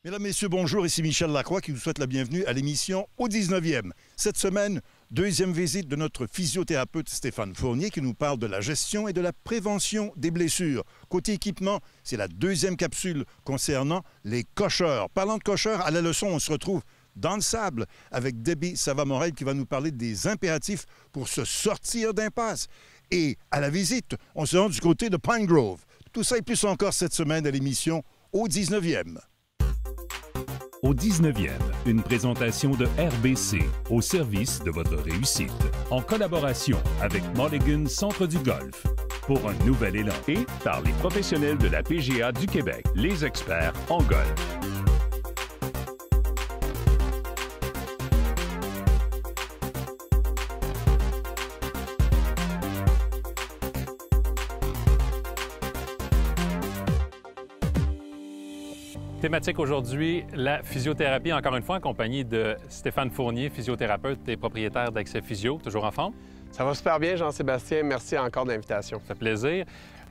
Mesdames, Messieurs, bonjour. Ici Michel Lacroix qui vous souhaite la bienvenue à l'émission Au 19e. Cette semaine, deuxième visite de notre physiothérapeute Stéphane Fournier qui nous parle de la gestion et de la prévention des blessures. Côté équipement, c'est la deuxième capsule concernant les cocheurs. Parlant de cocheurs, à la leçon, on se retrouve dans le sable avec Debbie Savamorel qui va nous parler des impératifs pour se sortir d'impasse. Et à la visite, on se rend du côté de Pine Grove. Tout ça et plus encore cette semaine à l'émission Au 19e. Au 19e, une présentation de RBC au service de votre réussite. En collaboration avec Mulligan Centre du Golf. Pour un nouvel élan. Et par les professionnels de la PGA du Québec, les experts en golf. Thématique aujourd'hui, la physiothérapie, encore une fois en compagnie de Stéphane Fournier, physiothérapeute et propriétaire d'Accès Physio. Toujours en forme? Ça va super bien, Jean-Sébastien. Merci encore de l'invitation. Ça fait plaisir.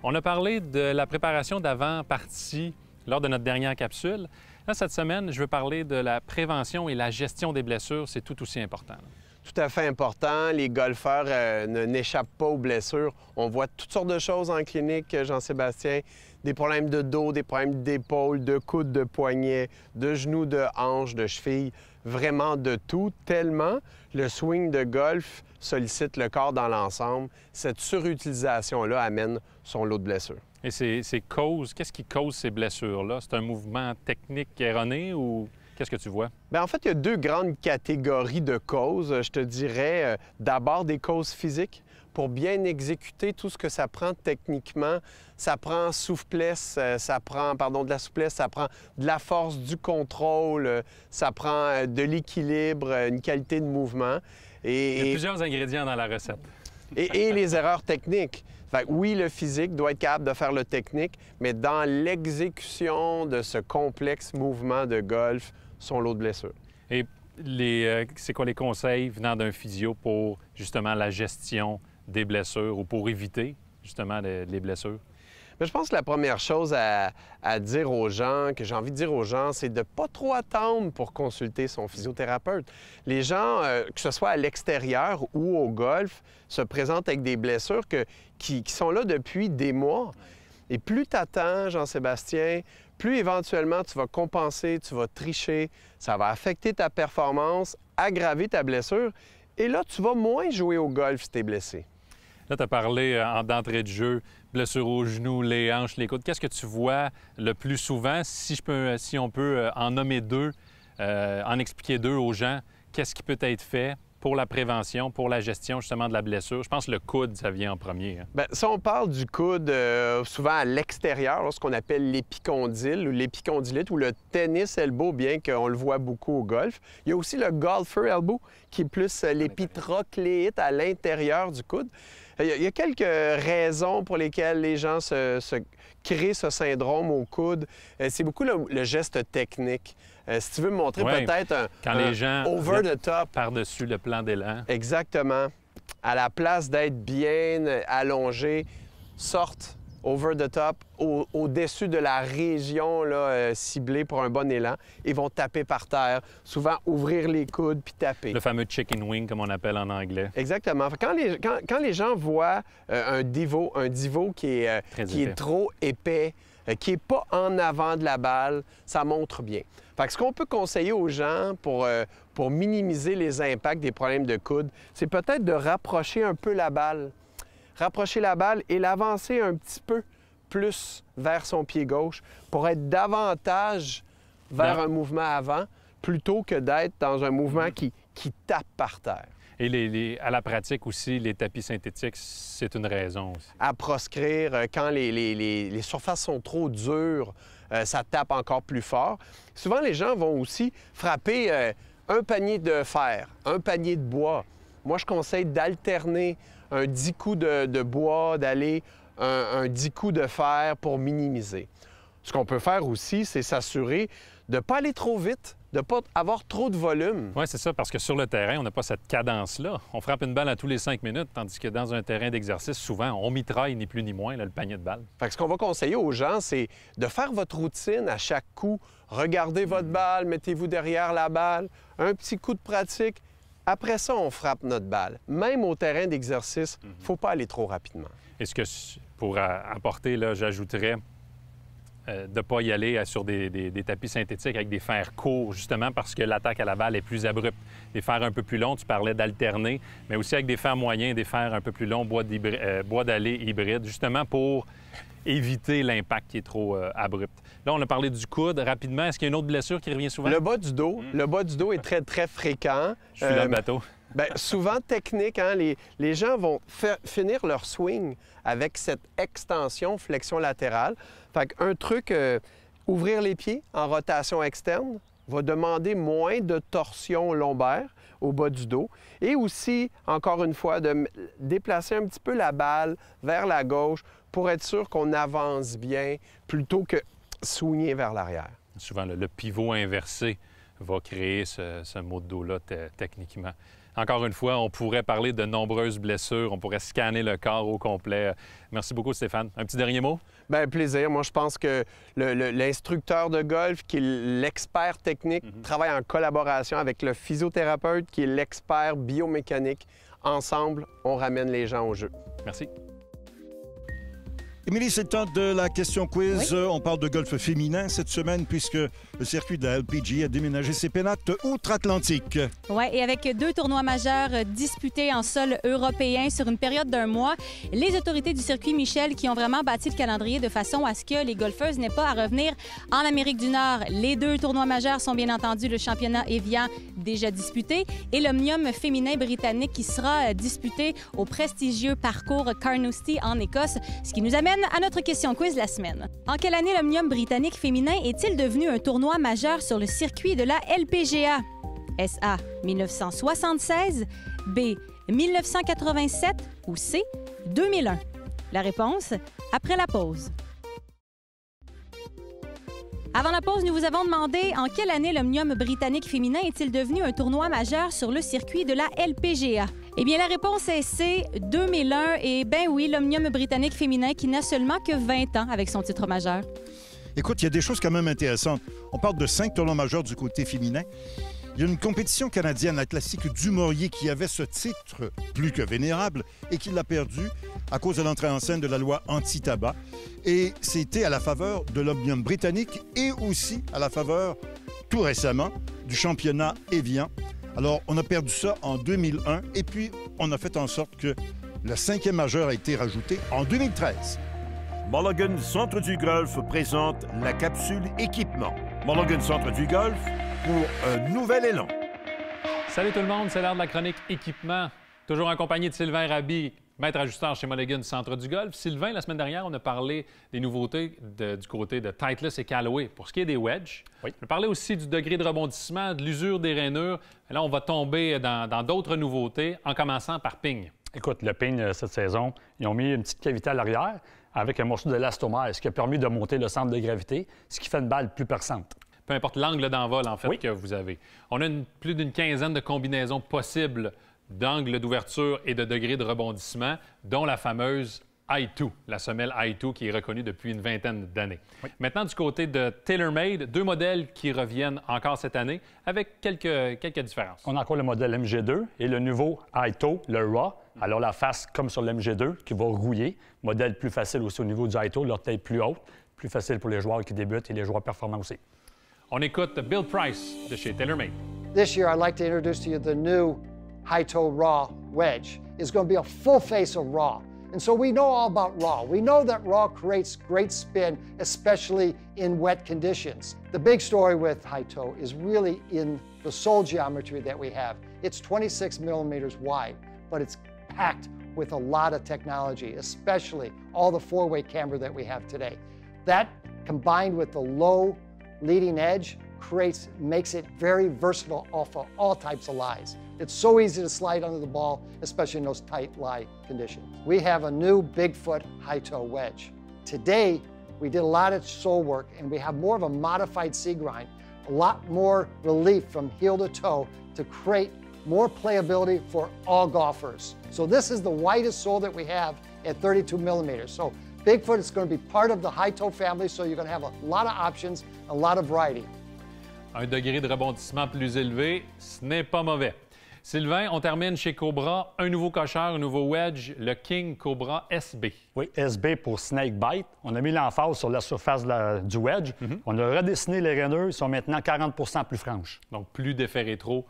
On a parlé de la préparation d'avant-partie lors de notre dernière capsule. Là, cette semaine, je veux parler de la prévention et la gestion des blessures. C'est tout aussi important. Tout à fait important. Les golfeurs n'échappent pas aux blessures. On voit toutes sortes de choses en clinique, Jean-Sébastien. Des problèmes de dos, des problèmes d'épaule, de coude, de poignet, de genoux, de hanches, de chevilles. Vraiment de tout, tellement le swing de golf sollicite le corps dans l'ensemble. Cette surutilisation-là amène son lot de blessures. Et qu'est-ce qui cause ces blessures-là? C'est un mouvement technique erroné ou qu'est-ce que tu vois? Bien, en fait, il y a deux grandes catégories de causes. Je te dirais d'abord des causes physiques. Pour bien exécuter tout ce que ça prend techniquement, ça prend souplesse, ça prend, de la souplesse, ça prend de la force, du contrôle, ça prend de l'équilibre, une qualité de mouvement. Il y a plusieurs ingrédients dans la recette. Et les erreurs techniques. Fait que oui, le physique doit être capable de faire le technique, mais dans l'exécution de ce complexe mouvement de golf, son lot de blessures. Et c'est quoi les conseils venant d'un physio pour justement la gestion des blessures ou pour éviter justement les blessures? Bien, je pense que la première chose à dire aux gens, que j'ai envie de dire aux gens, c'est de ne pas trop attendre pour consulter son physiothérapeute. Les gens, que ce soit à l'extérieur ou au golf, se présentent avec des blessures qui sont là depuis des mois. Et plus tu attends, Jean-Sébastien, plus éventuellement tu vas compenser, tu vas tricher, ça va affecter ta performance, aggraver ta blessure, et là, tu vas moins jouer au golf si tu es blessé. Là, tu as parlé d'entrée de jeu, blessures aux genoux, les hanches, les coudes. Qu'est-ce que tu vois le plus souvent? Si on peut en nommer deux, en expliquer deux aux gens, qu'est-ce qui peut être fait pour la prévention, pour la gestion justement de la blessure? Je pense que le coude, ça vient en premier. Hein? Bien, si on parle du coude, souvent à l'extérieur, ce qu'on appelle l'épicondyle ou l'épicondylite ou le tennis elbow, bien qu'on le voit beaucoup au golf. Il y a aussi le golfer elbow, qui est plus l'épitrocléite à l'intérieur du coude. Il y a quelques raisons pour lesquelles les gens se créent ce syndrome au coude. C'est beaucoup le geste technique. Si tu veux me montrer peut-être quand les gens over the top. Par-dessus le plan d'élan. Exactement. À la place d'être bien allongé, sortent over the top, au-dessus de la région là, ciblée pour un bon élan, et vont taper par terre, souvent ouvrir les coudes puis taper. Le fameux chicken wing, comme on appelle en anglais. Exactement. Quand les gens voient un divo qui est trop épais, qui n'est pas en avant de la balle, ça montre bien. Fait que ce qu'on peut conseiller aux gens pour minimiser les impacts des problèmes de coude, c'est peut-être de rapprocher un peu la balle. Rapprocher la balle et l'avancer un petit peu plus vers son pied gauche pour être davantage vers un mouvement avant plutôt que d'être dans un mouvement qui tape par terre. Et à la pratique aussi, les tapis synthétiques, c'est une raison aussi. À proscrire, quand les surfaces sont trop dures, ça tape encore plus fort. Souvent, les gens vont aussi frapper un panier de fer, un panier de bois. Moi, je conseille d'alterner un 10 coups de bois, d'aller un 10 coups de fer pour minimiser. Ce qu'on peut faire aussi, c'est s'assurer de ne pas aller trop vite de ne pas avoir trop de volume. Oui, c'est ça, parce que sur le terrain, on n'a pas cette cadence-là. On frappe une balle à tous les 5 minutes, tandis que dans un terrain d'exercice, souvent, on mitraille ni plus ni moins là, le panier de balles. Fait que ce qu'on va conseiller aux gens, c'est de faire votre routine à chaque coup. Regardez votre balle, mettez-vous derrière la balle, un petit coup de pratique. Après ça, on frappe notre balle. Même au terrain d'exercice, il ne faut pas aller trop rapidement. Est-ce que, pour apporter, là, j'ajouterais de ne pas y aller sur des tapis synthétiques avec des fers courts, justement parce que l'attaque à la balle est plus abrupte. Des fers un peu plus longs, tu parlais d'alterner, mais aussi avec des fers moyens, des fers un peu plus longs, bois d'allée hybride, justement pour éviter l'impact qui est trop abrupt. Là, on a parlé du coude. Rapidement, est-ce qu'il y a une autre blessure qui revient souvent? Le bas du dos. Le bas du dos est très, très fréquent. Je suis dans le bateau. Bien, souvent technique, hein? Les gens vont finir leur swing avec cette extension, flexion latérale. Fait qu'un truc, ouvrir les pieds en rotation externe va demander moins de torsion lombaire au bas du dos. Et aussi, encore une fois, de déplacer un petit peu la balle vers la gauche pour être sûr qu'on avance bien plutôt que swinguer vers l'arrière. Souvent, le pivot inversé va créer ce mot de dos-là techniquement. Encore une fois, on pourrait parler de nombreuses blessures, on pourrait scanner le corps au complet. Merci beaucoup, Stéphane. Un petit dernier mot? Bien, plaisir. Moi, je pense que l'instructeur de golf, qui est l'expert technique, travaille en collaboration avec le physiothérapeute, qui est l'expert biomécanique. Ensemble, on ramène les gens au jeu. Merci. Émilie, c'est le temps de la question quiz. Oui. On parle de golf féminin cette semaine puisque le circuit de la LPGA a déménagé ses pénates outre-Atlantique. Oui, et avec 2 tournois majeurs disputés en sol européen sur une période d'1 mois, les autorités du circuit Michel qui ont vraiment bâti le calendrier de façon à ce que les golfeuses n'aient pas à revenir en Amérique du Nord. Les 2 tournois majeurs sont bien entendu le championnat Evian déjà disputé et l'Omnium féminin britannique qui sera disputé au prestigieux parcours Carnoustie en Écosse, ce qui nous amène à notre question quiz de la semaine. En quelle année l'Omnium britannique féminin est-il devenu un tournoi majeur sur le circuit de la LPGA? S.A. 1976, B. 1987 ou C. 2001? La réponse, après la pause. Avant la pause, nous vous avons demandé en quelle année l'Omnium britannique féminin est-il devenu un tournoi majeur sur le circuit de la LPGA? Eh bien, la réponse est C, 2001. Et ben oui, l'Omnium britannique féminin qui n'a seulement que 20 ans avec son titre majeur. Écoute, il y a des choses quand même intéressantes. On parle de 5 tournois majeurs du côté féminin. Il y a une compétition canadienne, la classique du Maurier, qui avait ce titre plus que vénérable et qui l'a perdu à cause de l'entrée en scène de la loi anti-tabac. Et c'était à la faveur de l'Omnium britannique et aussi à la faveur, tout récemment, du championnat Evian. Alors, on a perdu ça en 2001 et puis on a fait en sorte que le 5e majeur a été rajouté en 2013. Mulligan Centre du Golf présente la capsule équipement. Mulligan Centre du Golf pour un nouvel élan. Salut tout le monde, c'est l'heure de la chronique équipement. Toujours en compagnie de Sylvain Raby, maître ajusteur chez Mulligan Centre du Golf. Sylvain, la semaine dernière, on a parlé des nouveautés du côté de Titleist et Callaway. Pour ce qui est des wedges, oui. On a parlé aussi du degré de rebondissement, de l'usure des rainures. Et là, on va tomber dans d'autres nouveautés, en commençant par Ping. Écoute, le Ping, cette saison, ils ont mis une petite cavité à l'arrière avec un morceau d'élastomère, ce qui a permis de monter le centre de gravité, ce qui fait une balle plus perçante. Peu importe l'angle d'envol, en fait, oui. que vous avez. On a plus d'une quinzaine de combinaisons possibles d'angles d'ouverture et de degrés de rebondissement, dont la fameuse I2, la semelle I2 qui est reconnue depuis une vingtaine d'années. Oui. Maintenant, du côté de TaylorMade, 2 modèles qui reviennent encore cette année avec quelques différences. On a encore le modèle MG2 et le nouveau I2, le RAW. Alors, la face comme sur le MG2 qui va rouiller. Modèle plus facile aussi au niveau du I2, leur taille plus haute, plus facile pour les joueurs qui débutent et les joueurs performants aussi. On écoute Bill Price de chez TaylorMade. This year, I'd like to introduce to you the new high-toe raw wedge. It's going to be a full face of raw. And so we know all about raw. We know that raw creates great spin, especially in wet conditions. The big story with high-toe is really in the sole geometry that we have. It's 26 millimeters wide, but it's packed with a lot of technology, especially all the 4-way camber that we have today. That, combined with the low leading edge, makes it very versatile off of all types of lies. It's so easy to slide under the ball, especially in those tight lie conditions. We have a new Bigfoot high-toe wedge. Today, we did a lot of sole work, and we have more of a modified C grind, a lot more relief from heel to toe to create more playability for all golfers. So this is the widest sole that we have at 32 millimeters. So Bigfoot is going to be part of the high toe family, so you're going to have a lot of options, a lot of variety. Un degré de rebondissement plus élevé, ce n'est pas mauvais. Sylvain, on termine chez Cobra. Un nouveau cocheur, un nouveau wedge, le King Cobra SB. Oui, SB pour Snake Bite. On a mis l'emphase sur la surface du wedge. On a redessiné les rainures. Ils sont maintenant 40 plus franches. Donc, plus d'effet rétro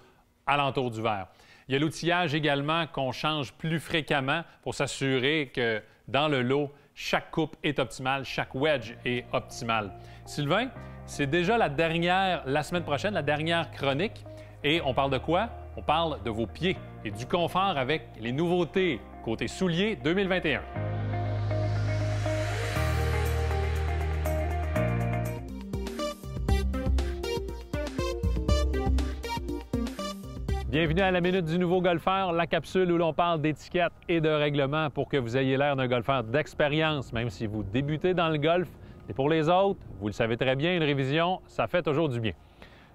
alentour du verre. Il y a l'outillage également qu'on change plus fréquemment pour s'assurer que dans le lot, chaque coupe est optimale, chaque wedge est optimal. Sylvain, c'est déjà la semaine prochaine, la dernière chronique. Et on parle de quoi? On parle de vos pieds et du confort avec les nouveautés côté souliers 2021. Bienvenue à la Minute du Nouveau Golfeur, la capsule où l'on parle d'étiquette et de règlement pour que vous ayez l'air d'un golfeur d'expérience, même si vous débutez dans le golf. Et pour les autres, vous le savez très bien, une révision, ça fait toujours du bien.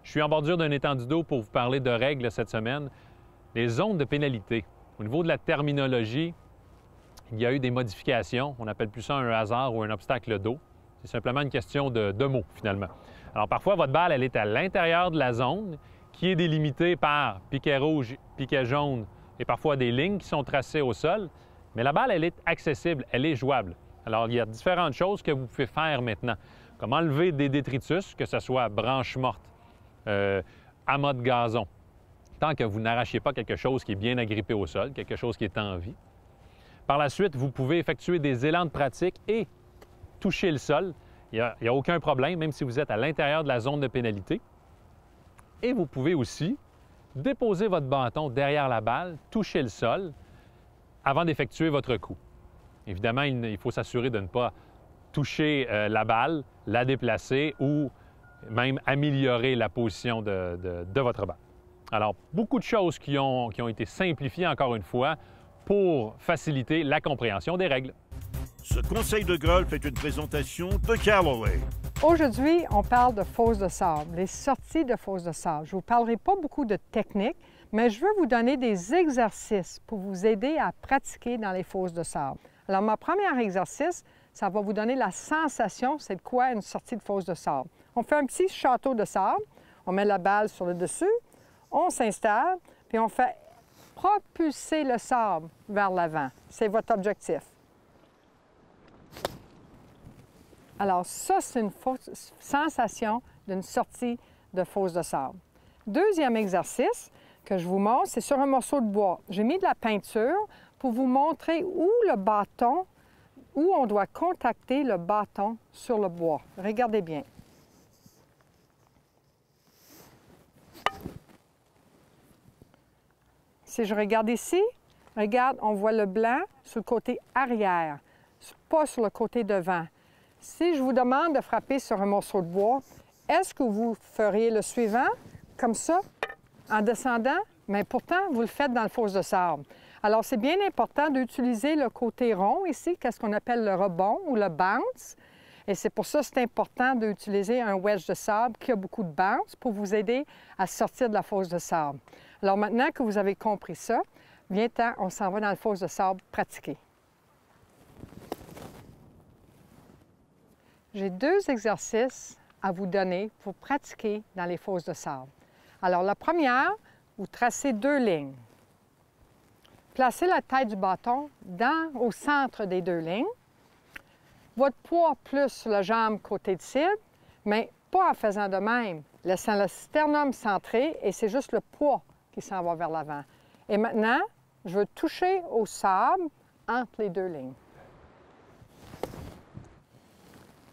Je suis en bordure d'un étendue d'eau pour vous parler de règles cette semaine. Les zones de pénalité. Au niveau de la terminologie, il y a eu des modifications. On appelle plus ça un hasard ou un obstacle d'eau. C'est simplement une question de mots, finalement. Alors, parfois, votre balle, elle est à l'intérieur de la zone qui est délimitée par piquet rouge, piquet jaune et parfois des lignes qui sont tracées au sol. Mais la balle, elle est accessible, elle est jouable. Alors, il y a différentes choses que vous pouvez faire maintenant, comme enlever des détritus, que ce soit branches mortes, amas de gazon, tant que vous n'arrachiez pas quelque chose qui est bien agrippé au sol, quelque chose qui est en vie. Par la suite, vous pouvez effectuer des élans de pratique et toucher le sol. Il n'y a aucun problème, même si vous êtes à l'intérieur de la zone de pénalité. Et vous pouvez aussi déposer votre bâton derrière la balle, toucher le sol avant d'effectuer votre coup. Évidemment, il faut s'assurer de ne pas toucher la balle, la déplacer ou même améliorer la position de votre balle. Alors, beaucoup de choses qui ont été simplifiées, encore une fois, pour faciliter la compréhension des règles. Ce conseil de golf est une présentation de Callaway. Aujourd'hui, on parle de fosses de sable, les sorties de fosses de sable. Je ne vous parlerai pas beaucoup de techniques, mais je veux vous donner des exercices pour vous aider à pratiquer dans les fosses de sable. Alors, mon premier exercice, ça va vous donner la sensation, c'est de quoi une sortie de fosse de sable. On fait un petit château de sable, on met la balle sur le dessus, on s'installe, puis on fait propulser le sable vers l'avant. C'est votre objectif. Alors ça, c'est une sensation d'une sortie de fosse de sable. Deuxième exercice que je vous montre, c'est sur un morceau de bois. J'ai mis de la peinture pour vous montrer où le bâton, où on doit contacter le bâton sur le bois. Regardez bien. Si je regarde ici, regarde, on voit le blanc sur le côté arrière, pas sur le côté devant. Si je vous demande de frapper sur un morceau de bois, est-ce que vous feriez le suivant, comme ça, en descendant? Mais pourtant, vous le faites dans le fosse de sable. Alors, c'est bien important d'utiliser le côté rond ici, qu'est-ce qu'on appelle le rebond ou le bounce. Et c'est pour ça que c'est important d'utiliser un wedge de sable qui a beaucoup de bounce pour vous aider à sortir de la fosse de sable. Alors maintenant que vous avez compris ça, viens-t'en, on s'en va dans le fosse de sable pratiquer. J'ai deux exercices à vous donner pour pratiquer dans les fosses de sable. Alors la première, vous tracez deux lignes. Placez la tête du bâton au centre des deux lignes. Votre poids plus sur la jambe côté de cible, mais pas en faisant de même. Laissant le sternum centré et c'est juste le poids qui s'en va vers l'avant. Et maintenant, je veux toucher au sable entre les deux lignes.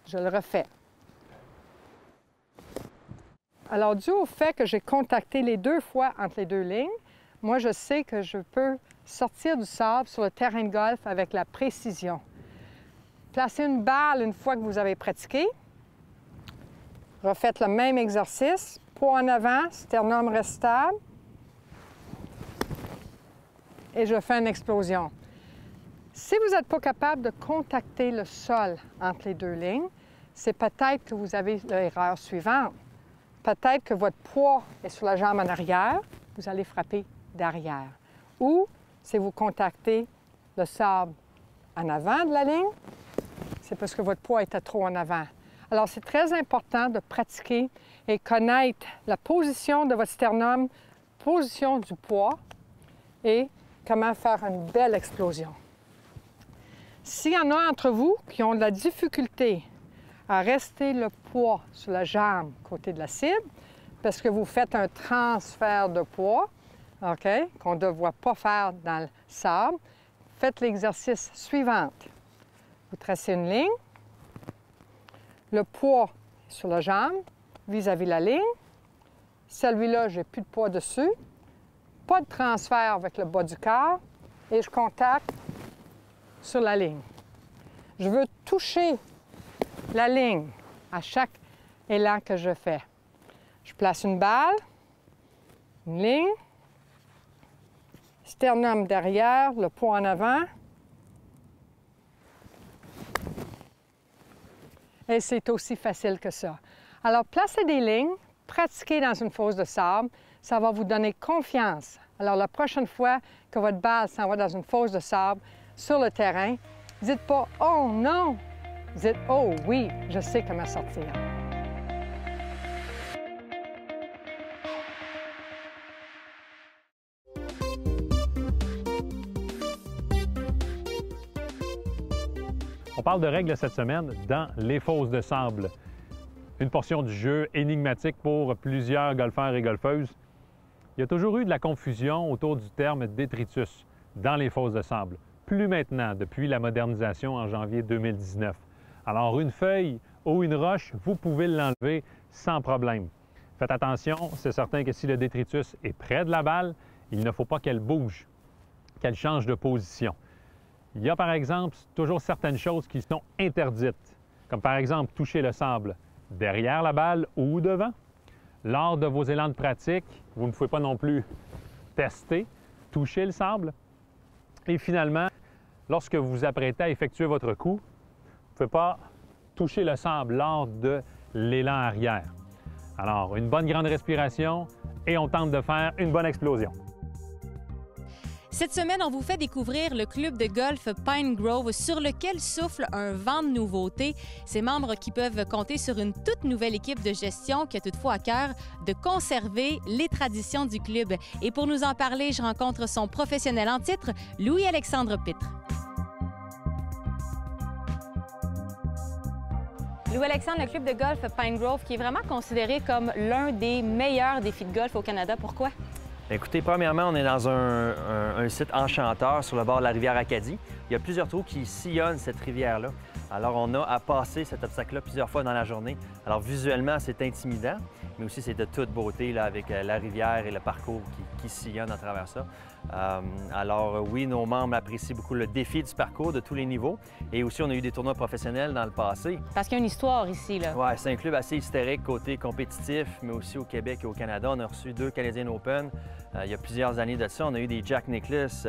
Je le refais. Alors, dû au fait que j'ai contacté les deux fois entre les deux lignes, moi, je sais que je peux sortir du sable sur le terrain de golf avec la précision. Placez une balle une fois que vous avez pratiqué. Refaites le même exercice. Poids en avant, sternum reste stable. Et je fais une explosion. Si vous n'êtes pas capable de contacter le sol entre les deux lignes, c'est peut-être que vous avez l'erreur suivante. peut-être que votre poids est sur la jambe en arrière, vous allez frapper d'arrière. Ou si vous contactez le sable en avant de la ligne, c'est parce que votre poids était trop en avant. Alors, c'est très important de pratiquer et connaître la position de votre sternum, position du poids et comment faire une belle explosion. S'il y en a entre vous qui ont de la difficulté à rester le poids sur la jambe côté de la cible, parce que vous faites un transfert de poids, OK, qu'on ne devrait pas faire dans le sable, faites l'exercice suivant. Vous tracez une ligne, le poids sur la jambe vis-à-vis la ligne. Celui-là, je n'ai plus de poids dessus. Pas de transfert avec le bas du corps et je contacte sur la ligne. Je veux toucher la ligne à chaque élan que je fais. Je place une balle, une ligne, sternum derrière, le poids en avant. Et c'est aussi facile que ça. Alors, placez des lignes, pratiquez dans une fosse de sable, ça va vous donner confiance. Alors, la prochaine fois que votre balle s'en va dans une fosse de sable sur le terrain, dites pas « Oh non », dites « Oh oui, je sais comment sortir ». On parle de règles cette semaine dans les fosses de sable. Une portion du jeu énigmatique pour plusieurs golfeurs et golfeuses. Il y a toujours eu de la confusion autour du terme détritus dans les fosses de sable. Plus maintenant, depuis la modernisation en janvier 2019. Alors, une feuille ou une roche, vous pouvez l'enlever sans problème. Faites attention, c'est certain que si le détritus est près de la balle, il ne faut pas qu'elle bouge, qu'elle change de position. Il y a par exemple toujours certaines choses qui sont interdites, comme par exemple toucher le sable derrière la balle ou devant. Lors de vos élans de pratique, vous ne pouvez pas non plus tester, toucher le sable. Et finalement, lorsque vous vous apprêtez à effectuer votre coup, vous ne pouvez pas toucher le sable lors de l'élan arrière. Alors, une bonne grande respiration et on tente de faire une bonne explosion. Cette semaine, on vous fait découvrir le club de golf Pine Grove sur lequel souffle un vent de nouveautés. Ses membres qui peuvent compter sur une toute nouvelle équipe de gestion qui a toutefois à cœur de conserver les traditions du club. Et pour nous en parler, je rencontre son professionnel en titre, Louis-Alexandre Pitre. Louis-Alexandre, le club de golf Pine Grove qui est vraiment considéré comme l'un des meilleurs défis de golf au Canada. Pourquoi? Écoutez, premièrement, on est dans un site enchanteur sur le bord de la rivière Acadie. Il y a plusieurs trous qui sillonnent cette rivière-là. Alors, on a à passer cet obstacle-là plusieurs fois dans la journée. Alors, visuellement, c'est intimidant, mais aussi c'est de toute beauté là, avec la rivière et le parcours qui sillonne à travers ça. Alors, oui, nos membres apprécient beaucoup le défi du parcours de tous les niveaux. Et aussi, on a eu des tournois professionnels dans le passé. Parce qu'il y a une histoire ici, là. Oui, c'est un club assez historique côté compétitif, mais aussi au Québec et au Canada. On a reçu 2 Canadian Open. Il y a plusieurs années de ça, on a eu des Jack Nicklaus,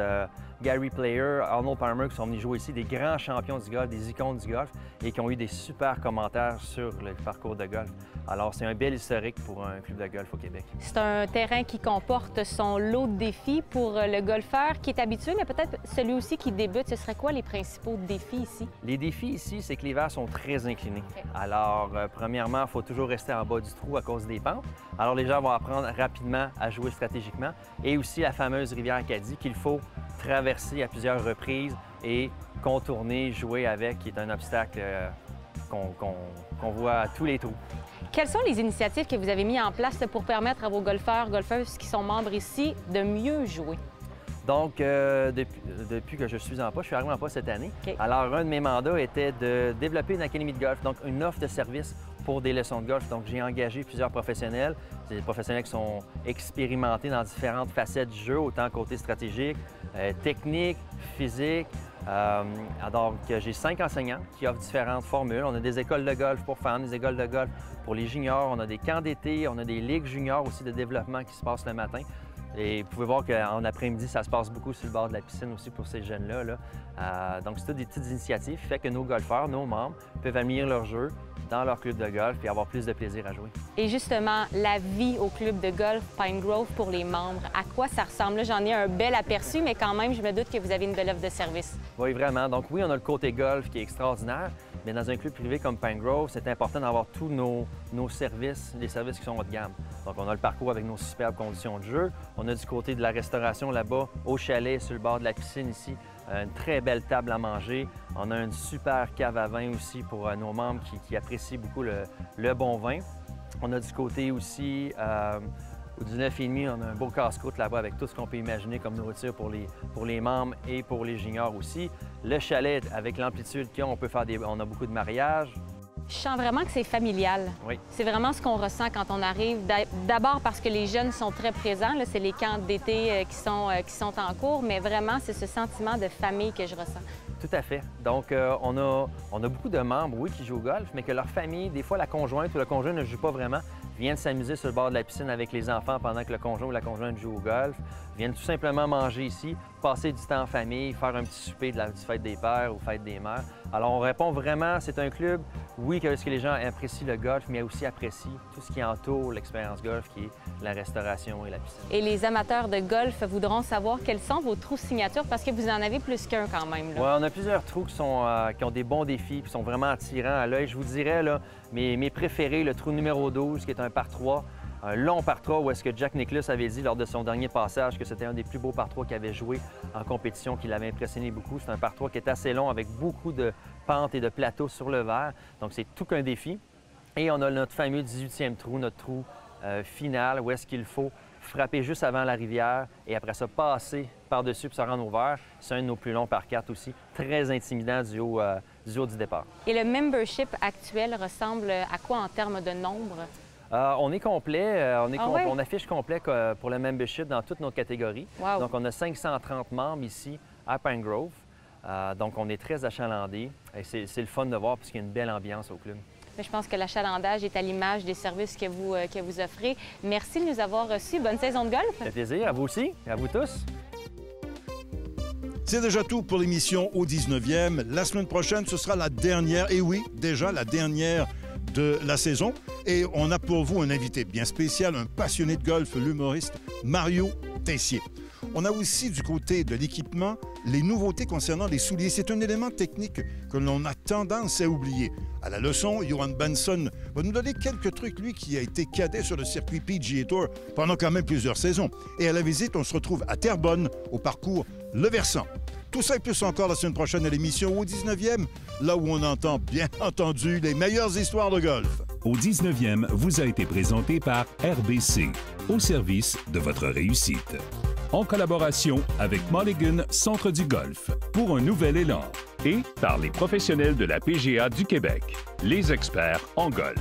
Gary Player, Arnold Palmer qui sont venus jouer ici, des grands champions du golf, des icônes du golf et qui ont eu des super commentaires sur le parcours de golf. Alors, c'est un bel historique pour un club de golf au Québec. C'est un terrain qui comporte son lot de défis pour le golfeur qui est habitué, mais peut-être celui aussi qui débute. Ce serait quoi les principaux défis ici? Les défis ici, c'est que les verres sont très inclinés. Okay. Alors, premièrement, il faut toujours rester en bas du trou à cause des pentes. Alors, les gens vont apprendre rapidement à jouer stratégiquement. Et aussi la fameuse rivière Acadie qu'il faut traverser à plusieurs reprises et contourner, jouer avec, qui est un obstacle qu'on voit à tous les trous. Quelles sont les initiatives que vous avez mises en place pour permettre à vos golfeurs, golfeuses qui sont membres ici de mieux jouer? Donc, depuis que je suis en poste, je suis arrivé en poste cette année. Okay. Alors, un de mes mandats était de développer une académie de golf, donc une offre de service pour des leçons de golf. Donc, j'ai engagé plusieurs professionnels. C'est des professionnels qui sont expérimentés dans différentes facettes du jeu, autant côté stratégique, technique, physique. Donc, j'ai 5 enseignants qui offrent différentes formules. On a des écoles de golf pour femmes, des écoles de golf pour les juniors. On a des camps d'été, on a des ligues juniors aussi de développement qui se passent le matin. Et vous pouvez voir qu'en après-midi, ça se passe beaucoup sur le bord de la piscine aussi pour ces jeunes-là. Donc, c'est toutes des petites initiatives qui font que nos golfeurs, nos membres, peuvent améliorer leur jeu dans leur club de golf et avoir plus de plaisir à jouer. Et justement, la vie au club de golf Pine Grove pour les membres, à quoi ça ressemble? Là, j'en ai un bel aperçu, mais quand même, je me doute que vous avez une belle offre de service. Oui, vraiment. Donc oui, on a le côté golf qui est extraordinaire, mais dans un club privé comme Pine Grove, c'est important d'avoir tous nos services, les services qui sont haut de gamme. Donc on a le parcours avec nos superbes conditions de jeu. On a du côté de la restauration là-bas, au chalet, sur le bord de la piscine ici, une très belle table à manger. On a une super cave à vin aussi pour nos membres qui apprécient beaucoup le bon vin. On a du côté aussi du 9,5, on a un beau casse-croûte là-bas avec tout ce qu'on peut imaginer comme nourriture pour les membres et pour les juniors aussi. Le chalet, avec l'amplitude qu'il y a, on a beaucoup de mariages. Je sens vraiment que c'est familial. Oui. C'est vraiment ce qu'on ressent quand on arrive. D'abord parce que les jeunes sont très présents. C'est les camps d'été qui sont en cours, mais vraiment, c'est ce sentiment de famille que je ressens. Tout à fait. Donc, on a beaucoup de membres, oui, qui jouent au golf, mais que leur famille, des fois la conjointe ou le conjoint ne joue pas vraiment, viennent s'amuser sur le bord de la piscine avec les enfants pendant que le conjoint ou la conjointe joue au golf, viennent tout simplement manger ici, passer du temps en famille, faire un petit souper du fête des pères ou fête des mères. Alors, on répond vraiment, c'est un club, oui, que les gens apprécient le golf, mais aussi apprécient tout ce qui entoure l'expérience golf, qui est la restauration et la piscine. Et les amateurs de golf voudront savoir quels sont vos trous signature, parce que vous en avez plus qu'un quand même. Oui, on a plusieurs trous qui ont des bons défis, qui sont vraiment attirants à l'œil. Je vous dirais, là, mes préférés, le trou numéro 12, qui est un par 3, un long par 3 où est-ce que Jack Nicklaus avait dit lors de son dernier passage que c'était un des plus beaux par 3 qu'il avait joué en compétition, qui l'avait impressionné beaucoup. C'est un par 3 qui est assez long avec beaucoup de pentes et de plateaux sur le verre. Donc, c'est tout qu'un défi. Et on a notre fameux 18e trou, notre trou final, où est-ce qu'il faut frapper juste avant la rivière et après ça, passer par-dessus pour se rendre au vert. C'est un de nos plus longs par 4 aussi, très intimidant du haut du départ. Et le membership actuel ressemble à quoi en termes de nombre? On est complet, on affiche complet pour le membership dans toutes nos catégories. Wow. Donc, on a 530 membres ici à Pine Grove. Donc, on est très achalandés et c'est le fun de voir parce qu'il y a une belle ambiance au club. Je pense que l'achalandage est à l'image des services que vous offrez. Merci de nous avoir reçus. Bonne saison de golf. Ça fait plaisir. À vous aussi et à vous tous. C'est déjà tout pour l'émission au 19e. La semaine prochaine, ce sera la dernière, et oui, déjà la dernière de la saison. Et on a pour vous un invité bien spécial, un passionné de golf, l'humoriste Mario Tessier. On a aussi du côté de l'équipement les nouveautés concernant les souliers. C'est un élément technique que l'on a tendance à oublier. À la leçon, Johan Benson va nous donner quelques trucs, lui qui a été cadet sur le circuit PGA Tour pendant quand même plusieurs saisons. Et à la visite, on se retrouve à Terrebonne, au parcours Le Versant. Tout ça et plus encore la semaine prochaine à l'émission au 19e, là où on entend, bien entendu, les meilleures histoires de golf. Au 19e vous a été présenté par RBC, au service de votre réussite. En collaboration avec Mulligan Centre du Golf, pour un nouvel élan. Et par les professionnels de la PGA du Québec, les experts en golf.